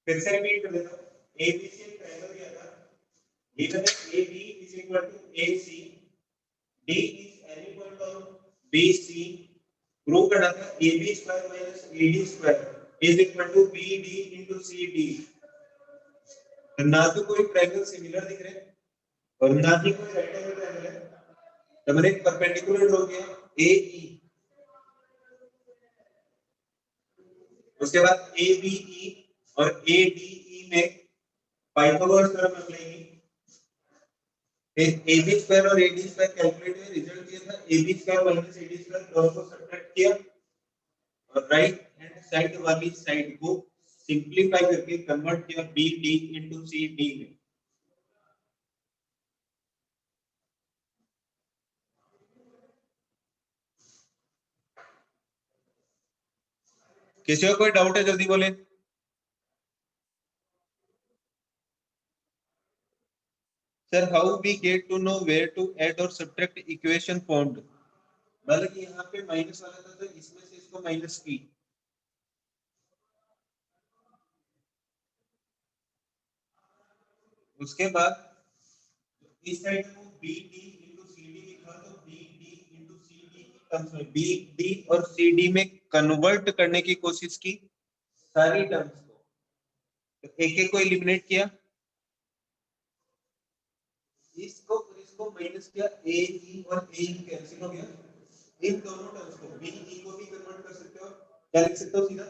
फिर से रिपीट कर देता हूँ। ABC ट्रायंगल दिया था, given that AB is equal to AC, D is any point on BC, prove करना था AB square minus AD square is equal to BD into CD। ना तो कोई ट्रायंगल सिमिलर दिख रहे और ना ही कोई राइट एंगल ट्रायंगल है, तो मैंने एक परपेंडिकुलर ड्रॉ किया AE, उसके बाद ABE और ADE में पाइथागोरस थ्योरम अप्लाई की, फिर AB स्क्वायर और AD स्क्वायर कैलकुलेट में रिजल्ट दिया था AB square minus AD square दोनों को सब्ट्रैक्ट किया और राइट हैंड साइड वाली साइड को सिंपलीफाई करके कन्वर्ट किया BD into CD में। किसी को कोई डाउट है जल्दी बोले। Sir how we get to know where to add और सब्ट्रैक्ट इक्वेशन फॉर्म्ड, मतलब कि यहाँ पे माइनस वाला था तो इसमें से इसको माइनस की, उसके बाद इस साइड को BD into CD लिखा तो BD into CD की टर्म्स में BD और CD में कन्वर्ट करने की कोशिश की सारी टर्म्स को, तो एक एक को एलिमिनेट किया, इसको और इसको माइनस किया, AE और AE कैंसिल हो गया, इन दोनों टर्म्स को BE को भी कन्वर्ट कर सकते हो, क्या लिख सकते हो सीधा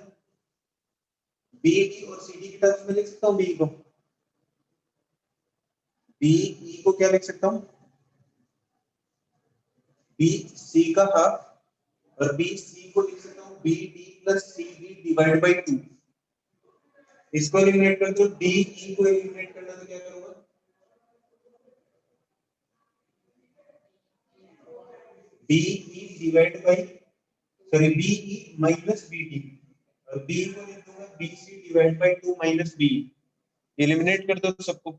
BD और CD की टर्म्स में लिख सकता हूँ BE को, BE को क्या लिख सकता हूँ BC का हाफ और BC को लिख सकता हूँ BD plus CD divide by 2, इसको एलिमिनेट कर दो, DE को एलिमिनेट करना तो क्या करूंगा BE divide by BE minus BD और B को लिख दूंगा BC divide by 2 minus BE, eliminate कर दो सबको,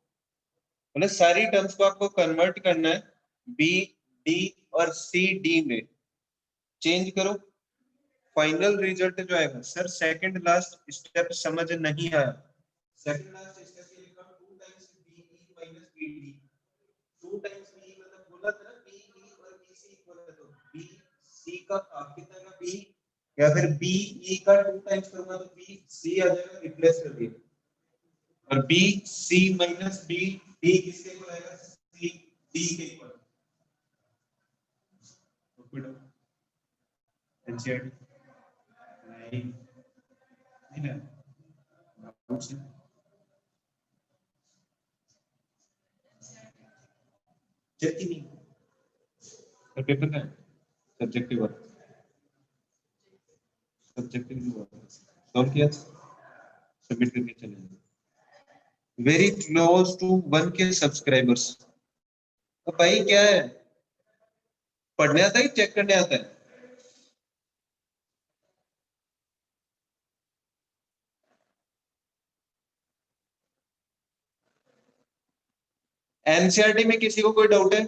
मतलब सारी टर्म्स को आपको कन्वर्ट करना है BD और CD में, चेंज करो, फाइनल रिजल्ट जो आएगा। सर सेकंड लास्ट स्टेप समझ नहीं आया, सेकंड लास्ट स्टेप ये लिखा 2 times BE minus BD, 2 times BE मतलब बोला था ना BE और BC इक्वल है, तो BC का हाफ कितना का B, या फिर BE का 2 टाइम्स करूंगा तो BC आ जाएगा, रिप्लेस कर दिया, और BC माइनस B, D किसके इक्वल आएगा C D के इक्वल, एनसीईआरटी नहीं ना चेक ही नहीं, तो पेपर का सब्जेक्टिव वर्क, सब्जेक्टिव सॉल्व किया, सबमिट करके चले जाओ। Very close to 1K subscribers, तो भाई क्या है, पढ़ने आता है कि चेक करने आता है, एनसीईआरटी में किसी को कोई डाउट है?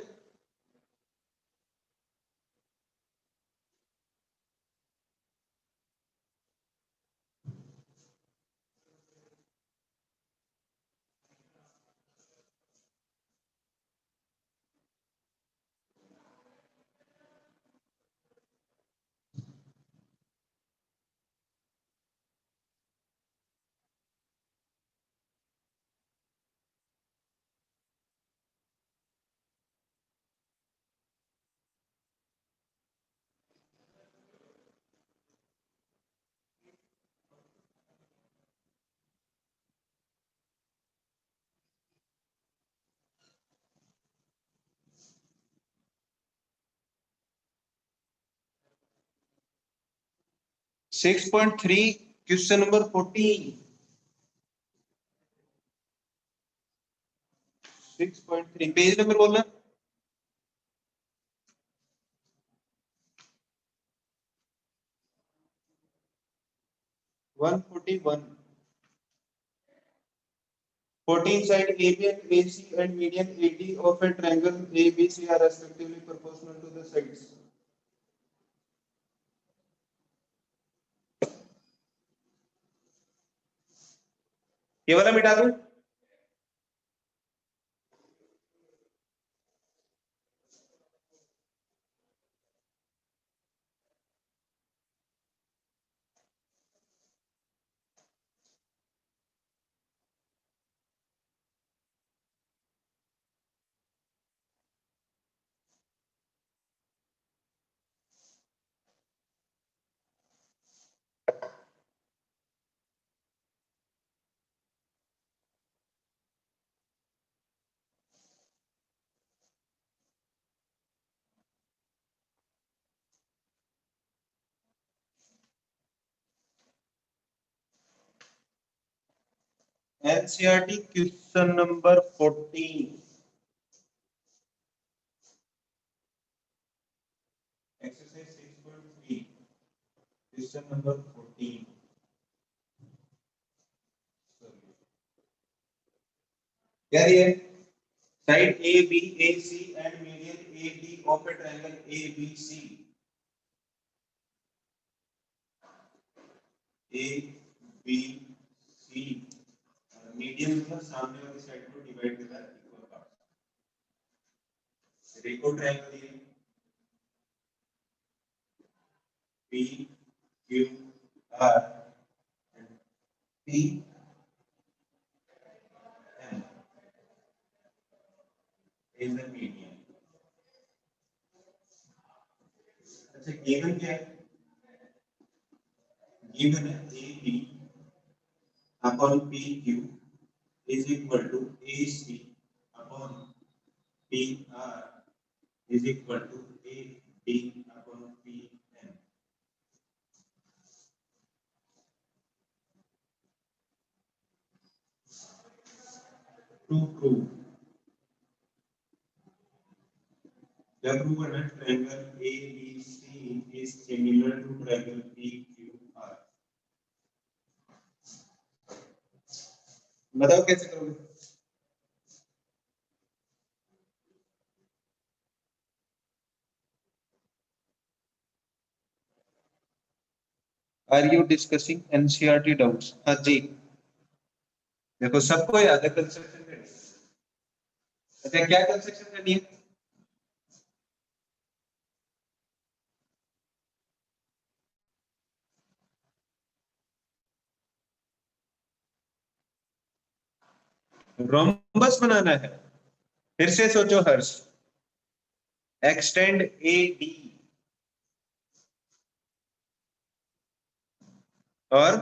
Six point three question number 14, 6.3 page number बोलना, one 14 side AB and AC and median AD of a triangle ABC are respectively proportional to the sides. ये वाला मिटा दूं? NCERT question number 14, exercise 6.3, question number 14। क्या दिया है? Side A B A C and median A B of a triangle A B C, A B C median मतलब सामने वाली साइड को डिवाइड करता है इक्वल पार्ट। देखो ट्रायंगल ये P Q R and P M is the median. अच्छा given क्या है? गिवन है A B upon P Q is equal to A C upon P R is equal to A D upon P M. To prove, क्या prove करना है? Triangle A B C is similar to triangle P Q R. बताओ कैसे करोगे? Are you discussing NCERT doubts? हाँ जी, देखो सबको याद है कंस्ट्रक्शन करनी है। अच्छा क्या कंस्ट्रक्शन करनी है? रोम्बस बनाना है। फिर से सोचो हर्ष, एक्सटेंड ए डी और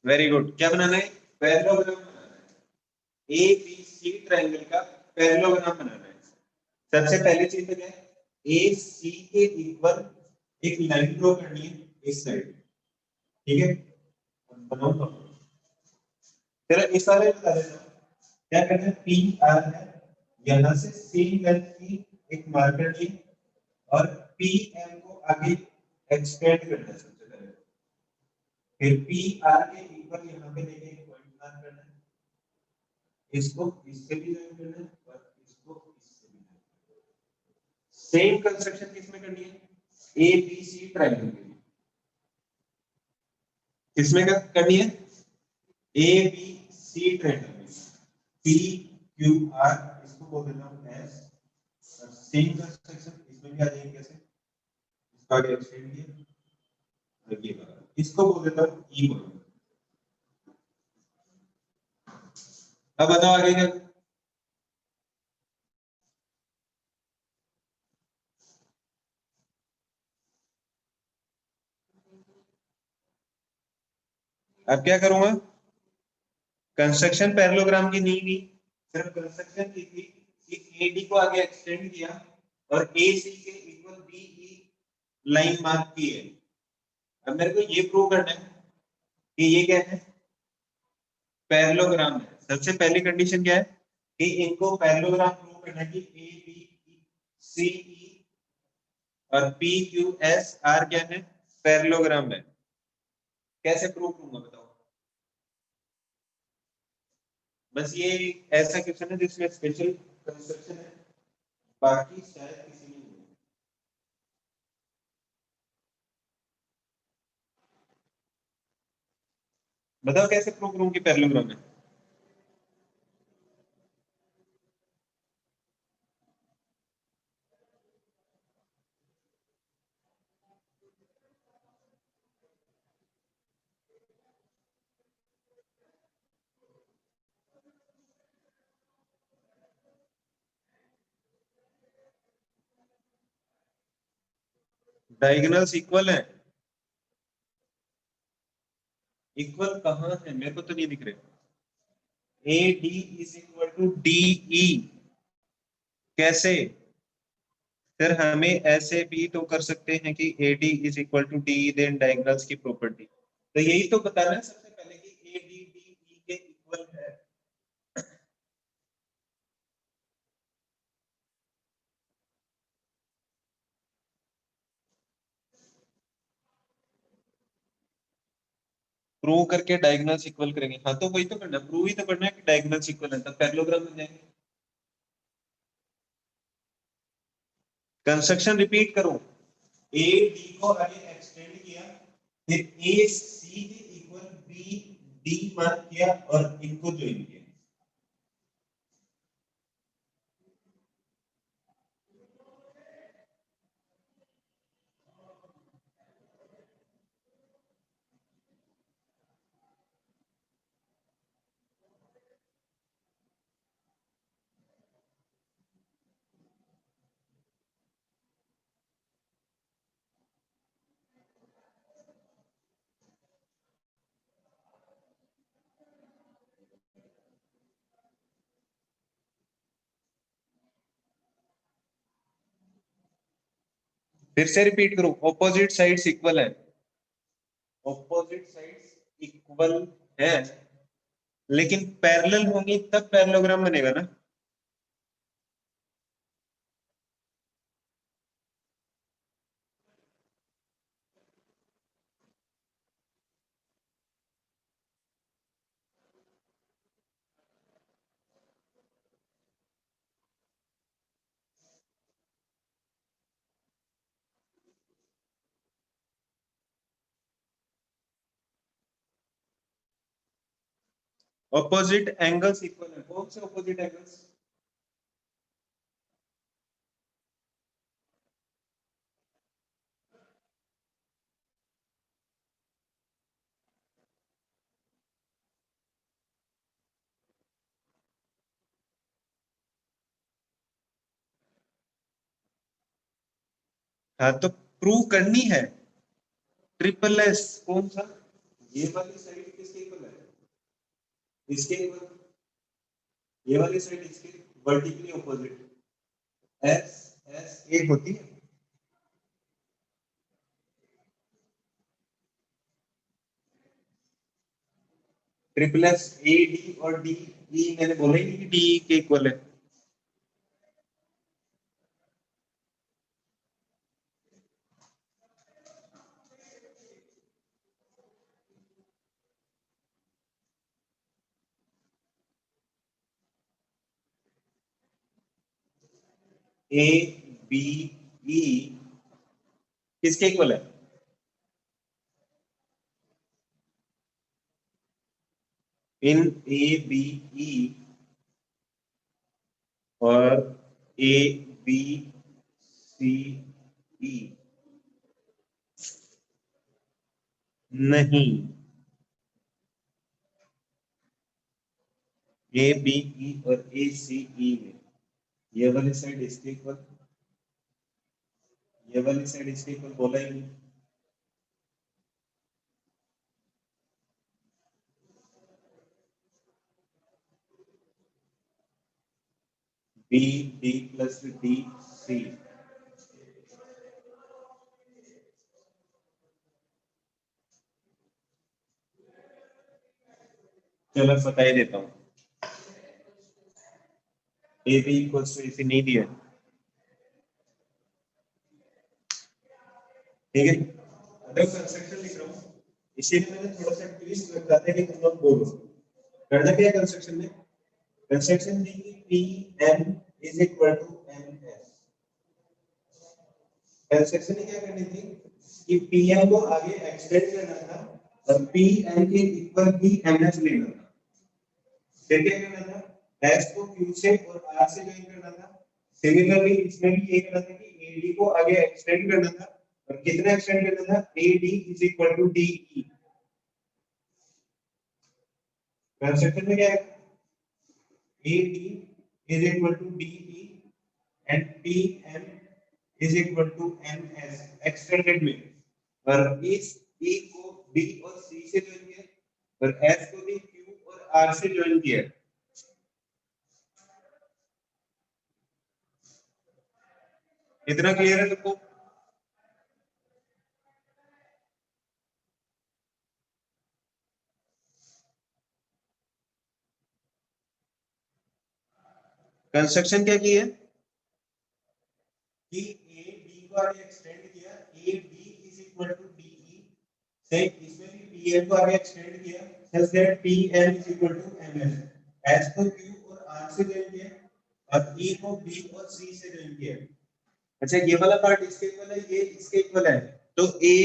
वेरी गुड, क्या बनाना है? पैरेललोग्राम बनाना है। ए बी सी ट्रायंगल का पैरेललोग्राम बनाना है। सबसे पहली चीज तो क्या है? ए सी के इक्वल एक लाइन ड्रॉ करनी है इस साइड, ठीक है? बनाओ तो तेरा इस वाले बता देता हूं। क्या करना है? पी आर है, यहां से सेम लेंथ की एक मार्कर ली और पी एम को आगे एक्सटेंड करना है सबसे पहले। फिर पी आर के इक्वल यहां पे लेके एक पॉइंट मार्क करना है, इसको इससे भी ज्वाइन करना है और इसको इससे भी ज्वाइन करना है। सेम कंस्ट्रक्शन किसमें करनी है? ए बी सी ट्रायंगल के लिए किसमें करनी है? ए बी सी ट्रायंगल में पी क्यू आर इसको बोल देता हूं एस, और सेम कंस्ट्रक्शन इसमें भी आ जाएगी। कैसे? इसको आगे एक्सटेंड किया और ये वाला इसको बोल देता हूं ई बोल। अब बताओ आगे क्या? अब क्या करूंगा? कंस्ट्रक्शन पैरेललोग्राम की नहीं ली, सिर्फ कंस्ट्रक्शन की थी कि एडी को आगे एक्सटेंड किया और ए सी के equal B E line mark की है। अब मेरे को ये प्रूव करना है कि ये क्या है? पैरेललोग्राम है। सबसे पहली कंडीशन क्या है कि इनको पैरेललोग्राम प्रूव करना है कि ए बी सी ई और पी क्यू एस आर क्या है? पैरेललोग्राम है। कैसे प्रूव करूंगा बताओ? बस ये ऐसा क्वेश्चन है जिसमें स्पेशल कंस्ट्रक्शन है, बाकी शायद किसी में नहीं। बताओ कैसे प्रूव करूं कि पैरेललोग्राम है। डायगोनल्स इक्वल है। इक्वल कहाँ है, मेरे को तो नहीं दिख रहे। A D is equal to D E, कैसे? फिर हमें ऐसे भी तो कर सकते हैं कि A D is equal to D, then diagonals की प्रॉपर्टी। तो यही तो बताना है सबसे पहले कि ए डी डी ई के इक्वल है। प्रूव करके डायगोनल्स इक्वल करेंगे। हाँ तो वही तो करना है, प्रूव ही तो करना है कि डायगोनल्स इक्वल है, तब पैरेललोग्राम बन जाएंगे। कंस्ट्रक्शन रिपीट करो। ए डी को आगे एक्सटेंड किया, फिर ए सी के इक्वल बी डी मार्क किया और इनको ज्वाइन किया। फिर से रिपीट करो, ऑपोजिट साइड्स इक्वल है। ऑपोजिट साइड्स इक्वल है, लेकिन पैरेलल होंगी तब पैरेललोग्राम बनेगा ना। ऑपोजिट एंगल्स इक्वल है, कौन से ऑपोजिट एंगल्स? हाँ तो प्रूव करनी है। ट्रिपल एस कौन सा? ये वाली साइड किसके इक्वल है? इसके इक्वल। ये वाली साइड इसके vertically opposite. S S A होती है। ट्रिपल एस ए डी और डी ई, मैंने बोला ही नहीं कि डी के इक्वल है। ए बी ई किसके इक्वल है? इन ए बी ई और ए बी सी ई नहीं। ए बी ई और ए सी ई में ये वाली साइड इसके इक्वल, ये वाली साइड इसके इक्वल बोला ही नहीं। B D plus D C. चलो बता ही देता हूँ। ए बी इक्वल्स टू इसे नहीं दिया, ठीक है। अगर कंस्ट्रक्शन लिख रहा हूँ, इसीलिए मैंने थोड़ा सा ट्विस्ट कर दिया कि तुम लोग बोलो। करना क्या कंस्ट्रक्शन में? कंस्ट्रक्शन दी कि P M is equal to M S. Construction ने क्या करनी थी कि पी एम को आगे एक्सटेंड करना था और पी एन के इक्वल भी एम एस लेना था। फिर क्या करना था, एस को क्यू से और आर से ज्वाइन करना था। सिमिलरली इसमें भी ये करना था कि एडी को आगे एक्सटेंड करना था, और कितना एक्सटेंड करना था, AD is equal to DE. Concept में क्या है, AD is equal to DE and PM is equal to MS extended में। और इस ए को बी और सी से ज्वाइन किया, और एस को भी क्यू और आर से ज्वाइन किया। इतना क्लियर है सबको? कंस्ट्रक्शन क्या की है कि ए बी को आगे एक्सटेंड किया, A B is equal to DE से, इसमें भी पीएम को आगे एक्सटेंड किया such that PM is equal to MS. S को क्यू और आर से ज्वाइन किया, और ई को बी और सी से ज्वाइन किया। अच्छा, ये वाला पार्ट इसके इक्वल है, ये इसके इक्वल है, तो ए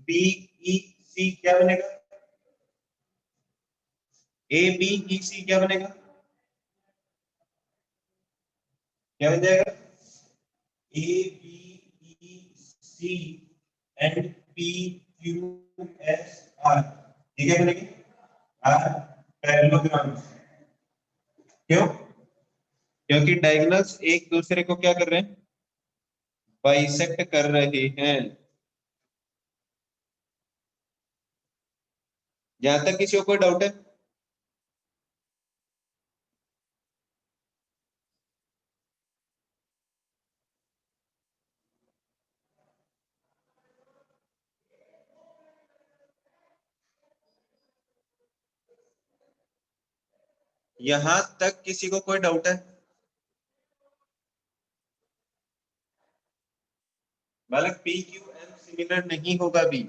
बी ई सी क्या बनेगा, ए बी ई सी क्या बनेगा, क्या बन जाएगा, A B E C and P Q S R. ये क्या बनेगी, आर पैरेललोग्राम। क्यों? क्योंकि डायगोनल्स एक दूसरे को क्या कर रहे हैं, बाइसेक्ट कर रहे हैं। यहां तक किसी को कोई डाउट है? यहां तक किसी को कोई डाउट है? बालक पी क्यू एम सिमिलर नहीं होगा भी।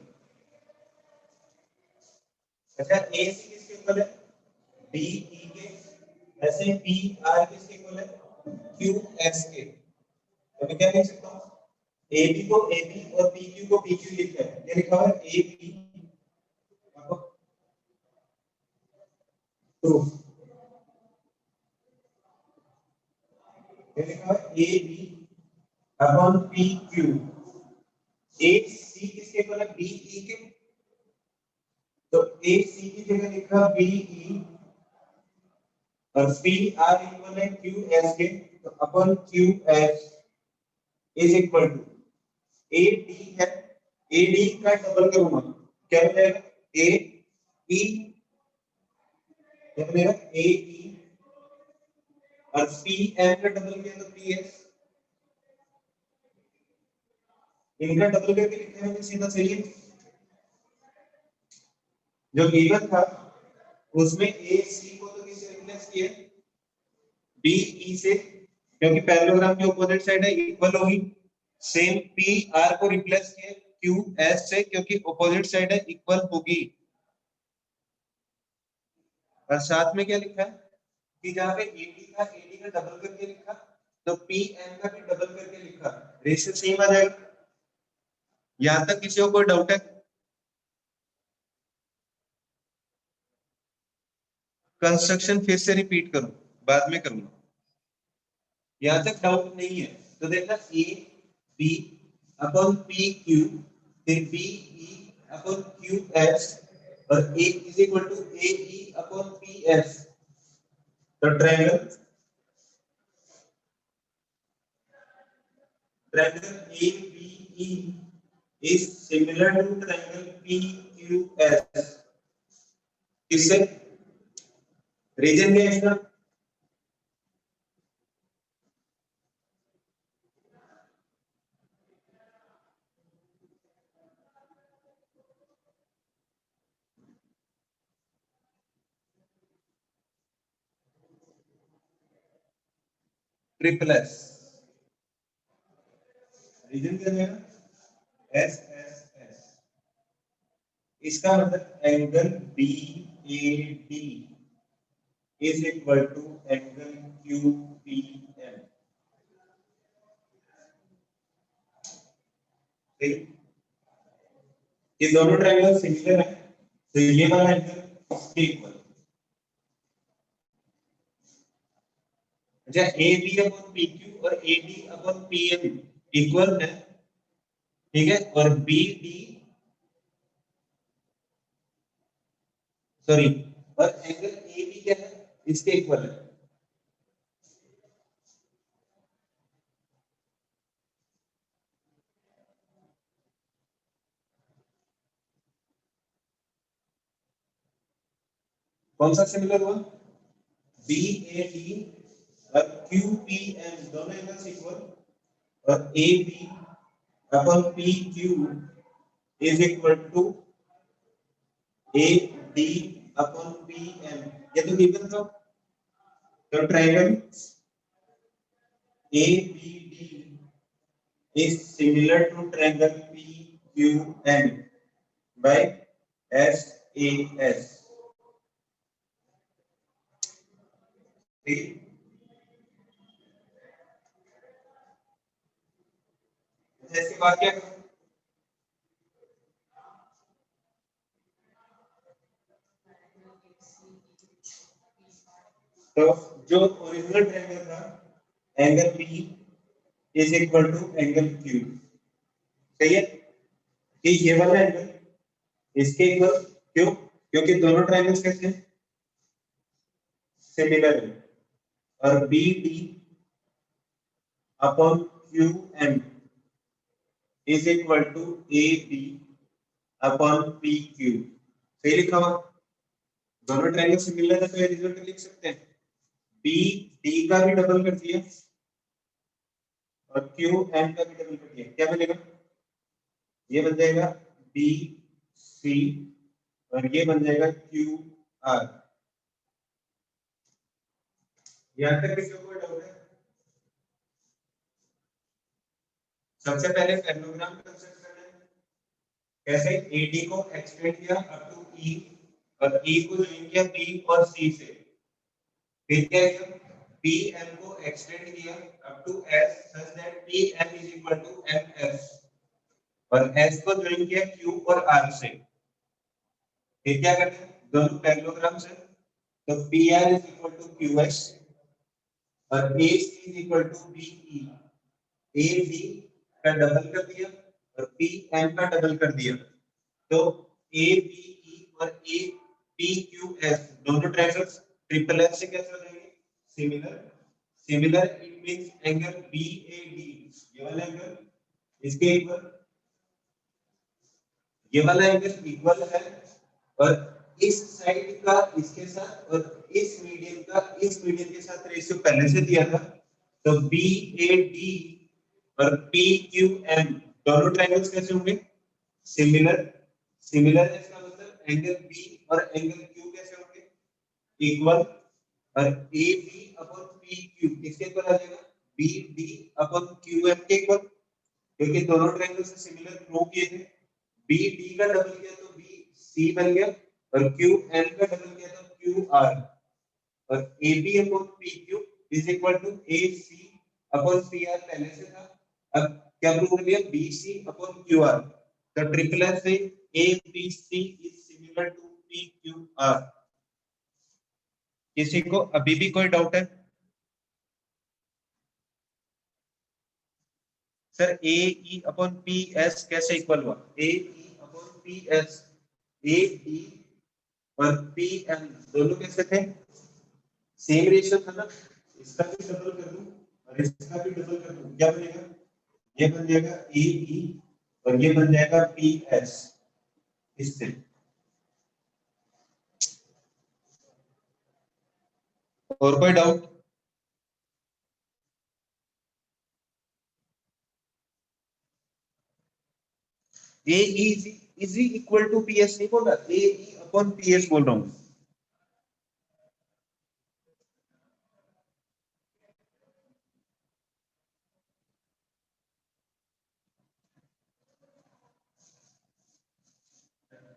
अच्छा, ए सी किसके इक्वल है, डी ई के, ऐसे पी आर किसके इक्वल है, क्यू एस के। तो मैं क्या लिख सकता हूँ, ए बी को ए बी और पी क्यू को पी क्यू लिखा है, ये लिखा हुआ है ए बी टू, ये लिखा है A B upon P Q. A C किसके इक्वल है, बी ई के, तो ए सी की जगह लिखा बी ई, और पी आर इक्वल है क्यू एस के, तो upon Q S is equal to A D है, ए डी का डबल करूंगा, क्या हो जाएगा, ए ई, क्या बनेगा, ए ई, और पी एम का डबल किया तो पी एस। इनका डबल करके लिखने में सीधा सही है। जो गिवन था उसमें ए सी को तो किससे रिप्लेस किया, बी ई से, क्योंकि पैरेललोग्राम की अपोजिट साइड है, इक्वल होगी। सेम पी आर को रिप्लेस किया क्यू एस से, क्योंकि अपोजिट साइड है, इक्वल होगी। और साथ में क्या लिखा है कि जहां पे एडी था, एडी का डबल करके लिखा, तो पी एम का भी डबल करके लिखा, रेशियो सेम आ जाएगा। यहां तक किसी को कोई डाउट है? कंस्ट्रक्शन फिर से रिपीट करूं, बाद में करूंगा। यहां तक डाउट नहीं है तो देखना, A B upon P Q, फिर B E upon Q S, और A is equal to A E upon P S. तो triangle triangle ABE is similar to triangle PQS. किससे, रीजन क्या है इसका, ट्रिपल एस। रीजन क्या है, S S S. इसका मतलब angle B A D is equal to angle Q P M. ये दोनों ट्रायंगल सिमिलर है, तो ये वाला एंगल इसके इक्वल। अच्छा A B upon P Q और A D upon P M equal है, ठीक है, और बी डी सॉरी और एंगल ए बी क्या है इसके इक्वल है। कौन सा सिमिलर हुआ? बी ए डी और क्यू पी एम दोनों एंगल्स इक्वल, और A B upon P Q is equal to A D upon P M. ये तो गिवन था। तो triangle A B D is similar to triangle P Q M by S A S. इसके बाद क्या करूं? तो जो ओरिजिनल ट्रायंगल था angle P is equal to angle Q, सही है कि ये वाला एंगल इसके इक्वल, क्यों? क्योंकि दोनों ट्रायंगल्स कैसे हैं? सिमिलर है। और B D upon Q M is equal to A B upon P Q, सही लिखा हुआ। दोनों ट्रायंगल सिमिलर है तो ये रिजल्ट लिख सकते हैं। बी डी का भी डबल कर दिया और क्यू एम का भी डबल कर दिया, क्या बनेगा? ये बन जाएगा बी सी और ये बन जाएगा क्यू आर। यहां तक किसी को कोई डाउट है? सबसे पहले पैरेललोग्राम कंस्ट्रक्ट करना है। कैसे? एडी को एक्सटेंड किया अप टू ई और ई को ज्वाइन किया बी और सी से, फिर क्या किया? पी एम को एक्सटेंड किया up to S such that P M is equal to M S और एस को ज्वाइन किया क्यू और आर से। फिर क्या करते हैं? दोनों पैरेललोग्राम से, तो P R is equal to Q S और A C is equal to B E. A B का डबल कर दिया और पी एम का डबल कर दिया, तो ए बी ई और ए पी क्यू एस दोनों ट्रायंगल्स ट्रिपल एस से कैसे हो जाएंगे? Similar. Similar it means angle B A D ये वाला एंगल इसके इक्वल, ये वाला एंगल इक्वल है, और इस साइड का इसके साथ और इस मीडियन का इस मीडियन के साथ रेशियो पहले से दिया था। तो बी ए डी और पी क्यू एम दोनों ट्रायंगल्स कैसे होंगे? सिमिलर। सिमिलर इसका मतलब एंगल बी और एंगल क्यू कैसे होंगे? इक्वल। और A B upon P Q किसके इक्वल आ जाएगा? B D upon Q M के इक्वल, क्योंकि दोनों ट्रायंगल से सिमिलर प्रूव किए थे। बी डी का डबल किया तो बी सी बन गया और क्यू एम का डबल किया तो क्यू आर, और A B upon P Q is equal to A C upon P R पहले से था। अब क्या प्रूव कर दिया? B C upon Q R. तो ट्रिपल एस से A B C is similar to P Q R. किसी को अभी भी कोई डाउट है? Sir A E upon P S कैसे इक्वल हुआ? A E upon P S, A E और पी एम दोनों कैसे थे? सेम रेशियो था ना। इसका भी डबल कर दूं और इसका भी डबल कर दूं, क्या बनेगा? ये बन जाएगा ए ई और ये बन जाएगा पी एस। इससे और कोई doubt? A E is equal to P S नहीं बोल रहा, A E upon P S बोल रहा हूँ।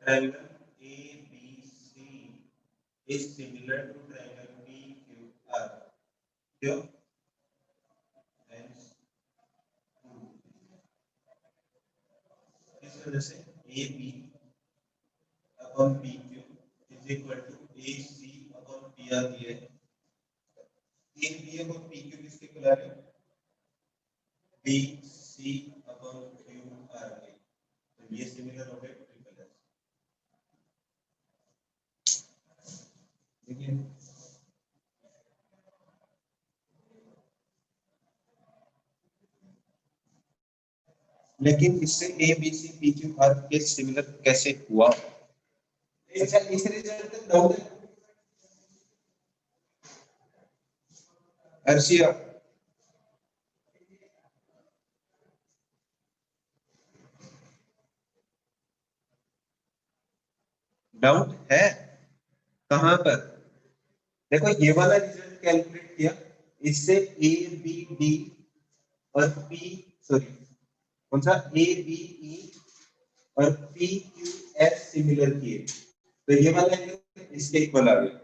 triangle ABC is similar to triangle PQR. क्यों? Hence, इस वजह से AB upon PQ equal to A C upon P R दिया है। A B upon P Q किसके इक्वल आ रहा है? B C upon Q R के। तो ये सिमिलर हो गया ट्रिपल एस। देखिए लेकिन इससे A B C P Q R के सिमिलर कैसे हुआ? अच्छा इस रिजल्ट तक डाउट है? अर्शिया डाउट है कहां पर? देखो ये वाला रिजल्ट कैलकुलेट किया, इससे ए बी डी और पी सॉरी कौन सा ए बी ई और पी क्यू एस सिमिलर किए, तो ये वाला इसके इक्वल आ गया।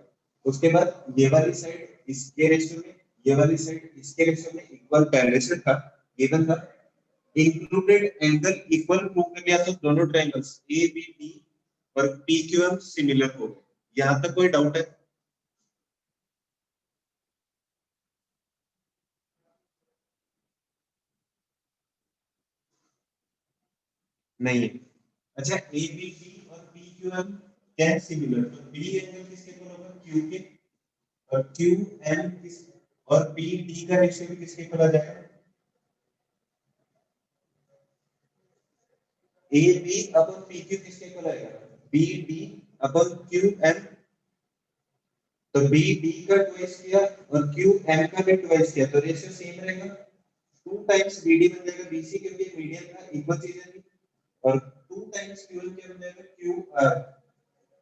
उसके बाद ये वाली साइड इसके रेशियो में, ये वाली साइड इसके रेशियो में इक्वल पहले से था, गिवन था। इंक्लूडेड एंगल इक्वल प्रूव कर लिया तो दोनों ट्रायंगल्स ए बी डी और पी क्यू एम सिमिलर हो गए। यहां तक कोई डाउट है? नहीं है। अच्छा ए बी डी और पी क्यू एम क्या है? सिमिलर। तो बी एंगल किसके इक्वल होगा? क्यू के। और क्यू एम किस और पी डी का रेशियो भी किसके इक्वल आ जाएगा? A B upon P Q किसके इक्वल आएगा? B D upon Q M. तो बी डी का ट्वाइस किया और क्यू एम का भी ट्वाइस किया, तो रेशियो सेम रहेगा। 2 टाइम्स बीडी बन जाएगा बीसी, क्योंकि मीडियन था इक्वल चीज है। और 2 टाइम्स क्यू क्या बन जाएगा? Q R.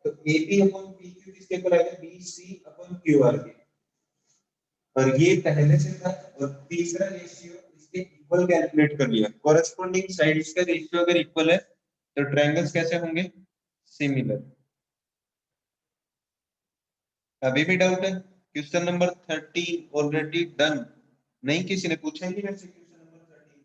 तो एबी अपॉन पीक्यू किसके इक्वल आएगा? बीसी अपॉन क्यू आर के। और ये पहले से था। और तीसरा रेशियो इसके इक्वल कैलकुलेट कर लिया। कॉरेस्पॉन्डिंग साइड्स का रेशियो अगर इक्वल है तो ट्रायंगल्स कैसे होंगे? सिमिलर। अभी भी डाउट है? Question number 30 already done. नहीं किसी ने पूछा ही नहीं मेरे से क्वेश्चन नंबर 30।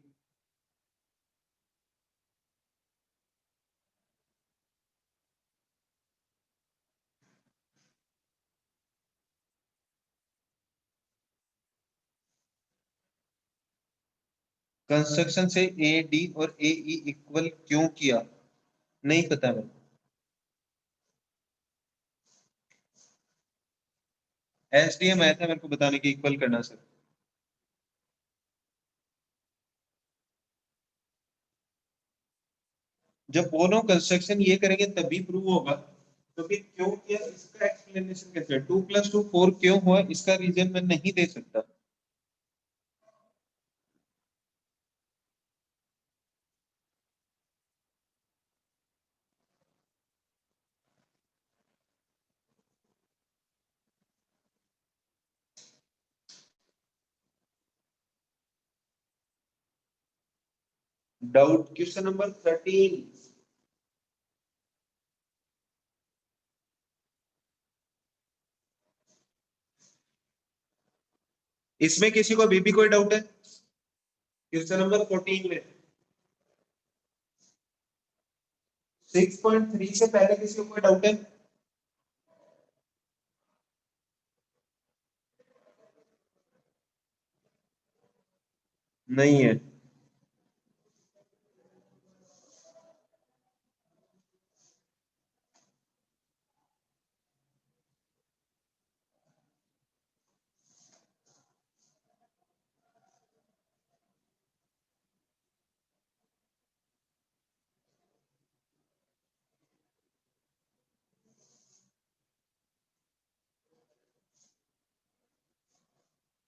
कंस्ट्रक्शन से ए डी और ए ई इक्वल क्यों किया? नहीं पता मेरे को। एसडीएम आया था मेरे को बताने की इक्वल करना सर। जब दोनों कंस्ट्रक्शन ये करेंगे तभी प्रूव होगा। तो फिर क्यों किया इसका एक्सप्लेनेशन कैसे है? 2+2 4 क्यों हुआ इसका रीजन मैं नहीं दे सकता। Doubt question number 13। इसमें किसी को अभी भी कोई डाउट है? क्वेश्चन नंबर 14 में 6.3 से पहले किसी को कोई डाउट है? नहीं है।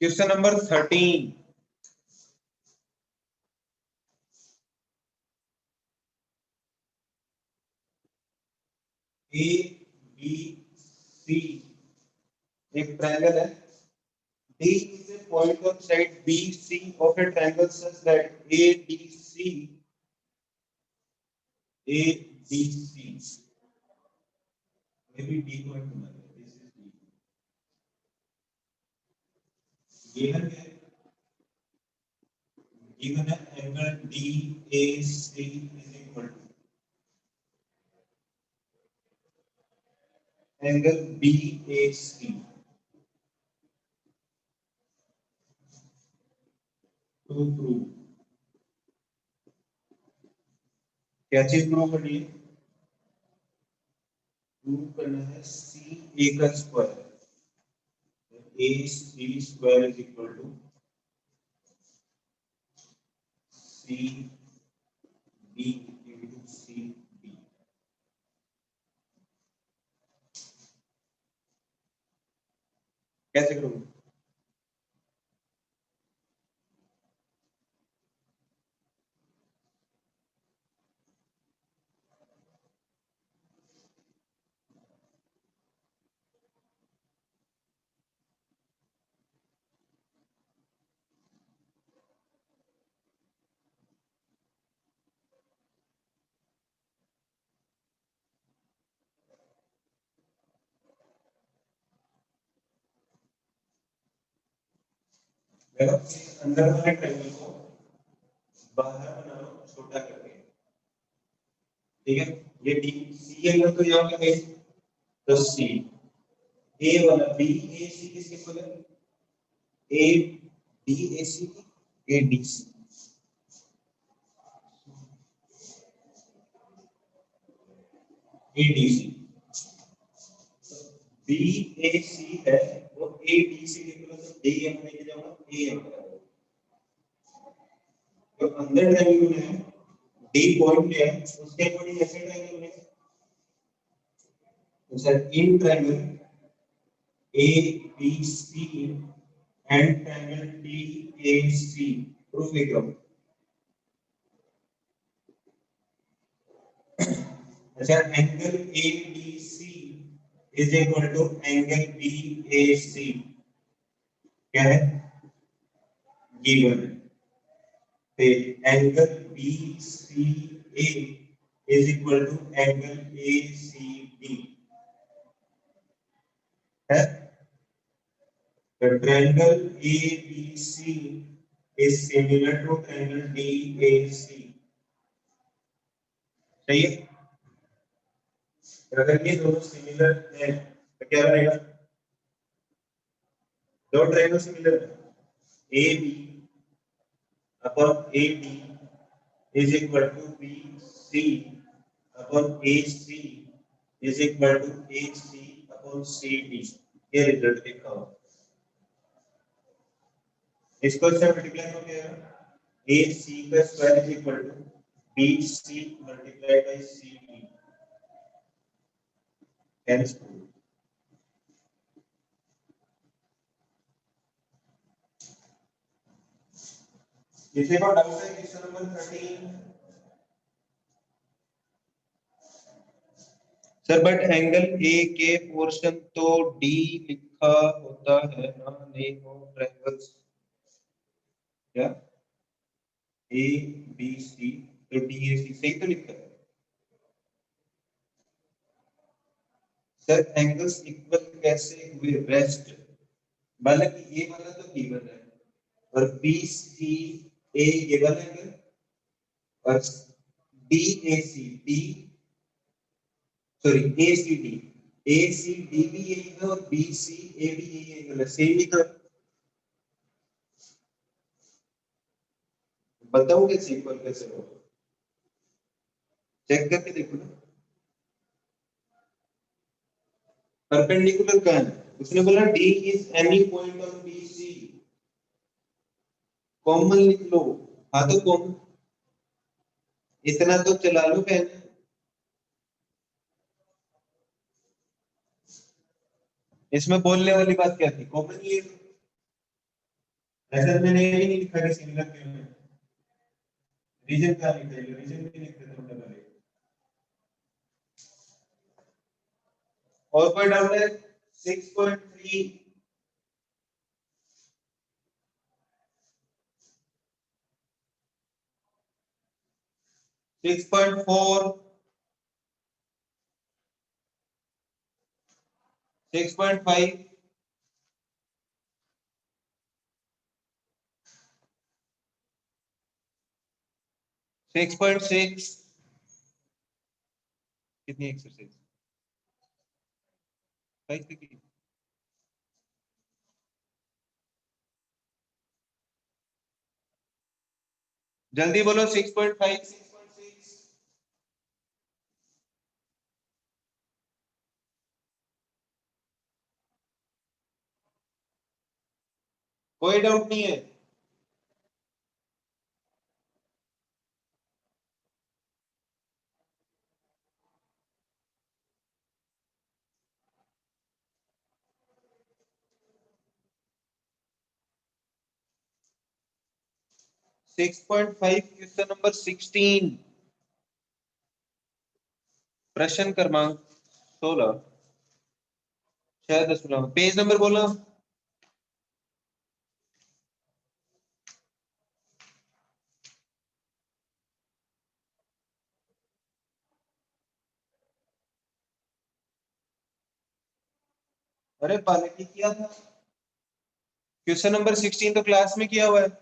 Question number 13। A B C एक ट्रायंगल है। D is a point on side BC of a triangle such that ADC maybe D point होना है। This is D। given है given है angle DAC is equal to angle BAC to prove, क्या चीज prove करनी है? Prove करना है CA का square, AC square is equal to CB into CB। कैसे करोगे? देखो अंदर वाले ट्रायंगल को बाहर बनाओ छोटा करके, ठीक है? ये डी सी एंगल तो यहाँ पे है, तो सी ए वाला बी ए सी किसके इक्वल है? A D A C, A D C, A D C, B A C है वो ए डी सी के इक्वल है, तो डी एम लेके जाऊंगा ए एम, तो अंदर ट्रायंगल है डी पॉइंट है उसके अकॉर्डिंग ऐसे ट्रायंगल है, तो sir in triangle A B C and triangle D A C proof लिख लो। अच्छा angle A B C is equal to angle B A C क्या है? गिवन है। फिर angle B C A is equal to angle A C B है। The triangle ABC is similar to triangle DAC, सही है? अगर ये दोनों सिमिलर हैं तो क्या बनेगा? दो ट्रायंगल सिमिलर है, AB upon AD is equal to BC upon AC is equal to AC upon CD, ये रिजल्ट लिखा हो, इसको इससे मल्टीप्लाई हो गया, AC का square is equal to BC multiply by CD, hence किसी को डाउट है question number 13? Sir but angle A के पोर्शन तो डी लिखा होता है ना, नहीं हो ट्रायंगल्स क्या ए बी सी, तो डी ए सी सही तो लिखा है सर। एंगल्स इक्वल कैसे हुए? रेस्ट वाला कि ये वाला तो गिवन है और बी सी ए ये वाला एंगल और D A C D sorry A C D, A C D भी यही है और बी सी ए भी यही एंगल है, सेम ही तो। बताओ कैसे इक्वल कैसे हो, चेक करके देखो ना। परपेंडिकुलर कहाँ है? उसने बोला D is any point on B C, common लिख लो। हाँ तो कॉमन इतना तो चला लो पहले, इसमें बोलने वाली बात क्या थी? कॉमन ये ऐसा मैंने ये नहीं लिखा कि सिमिलर क्यों है, रीजन क्या लिखा है? रीजन भी लिखते थे हमने पहले। और कोई डाउट है? 6.3 6.4 6.5 6.6 कितनी एक्सरसाइज? 28 लिखी। जल्दी बोलो 6.5 6.6। कोई डाउट नहीं है। Six point five question number 16 प्रश्न क्रमांक 16 6.0 पेज नंबर बोलना। अरे पहले की किया था क्वेश्चन नंबर 16 तो क्लास में किया हुआ है।